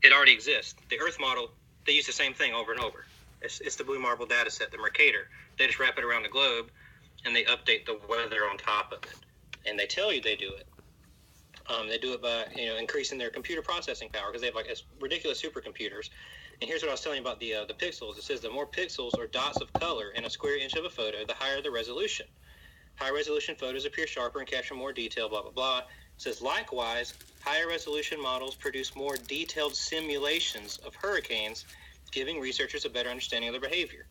it already exists. The Earth model, they use the same thing over and over. It's the Blue Marble data set, the Mercator. They just wrap it around the globe, and they update the weather on top of it. And they tell you they do it. They do it by increasing their computer processing power, because they have like ridiculous supercomputers. And here's what I was telling you about the pixels. It says the more pixels or dots of color in a square inch of a photo, the higher the resolution. High resolution photos appear sharper and capture more detail, blah, blah, blah. It says, likewise, higher resolution models produce more detailed simulations of hurricanes, giving researchers a better understanding of their behavior.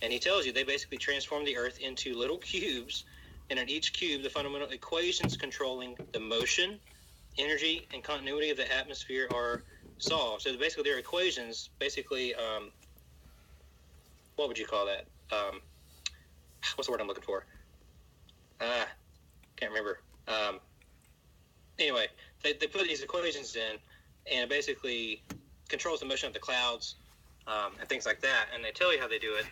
And he tells you they basically transform the Earth into little cubes, and in each cube, the fundamental equations controlling the motion, energy, and continuity of the atmosphere are solved. So basically, their equations, what would you call that? What's the word I'm looking for? Can't remember. Anyway, they put these equations in, and it basically controls the motion of the clouds and things like that. And they tell you how they do it.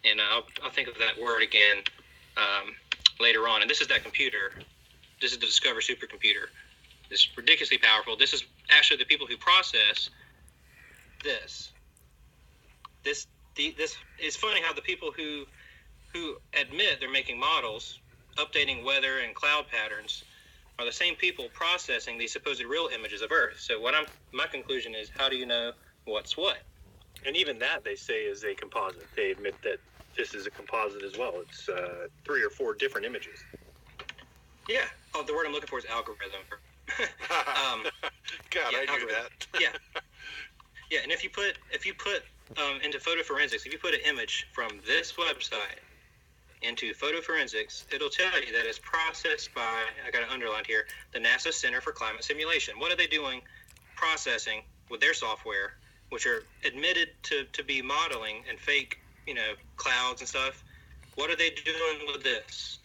And I'll think of that word again later on. And this is that computer. This is the Discover supercomputer. It's ridiculously powerful. This is actually the people who process this. This it's funny how the people who admit they're making models, updating weather and cloud patterns, are the same people processing these supposed real images of Earth. So my conclusion is, how do you know what's what? And even that, they say, is a composite. They admit that this is a composite as well. It's 3 or 4 different images. Yeah. Oh, the word I'm looking for is algorithm. God, yeah, I knew that. Yeah. Yeah, and if you put into photo forensics, if you put an image from this website into photo forensics, it'll tell you that it's processed by, I got it underlined here, the NASA Center for Climate Simulation. What are they doing processing with their software, which are admitted to be modeling and fake, clouds and stuff? What are they doing with this?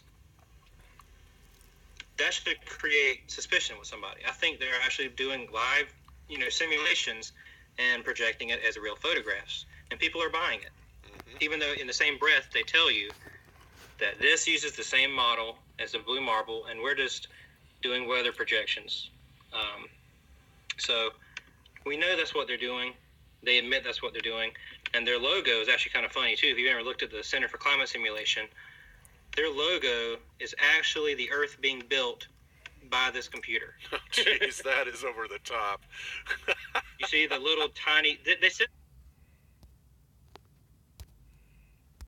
That should create suspicion with somebody. I think they're actually doing live, simulations and projecting it as real photographs, and people are buying it. Mm-hmm. Even though in the same breath they tell you that this uses the same model as the Blue Marble, and we're just doing weather projections. So we know that's what they're doing. They admit that's what they're doing, and their logo is actually kind of funny too. If you've ever looked at the Center for Climate Simulation, their logo is actually the Earth being built by this computer. Jeez, that is over the top. You see the little tiny, they said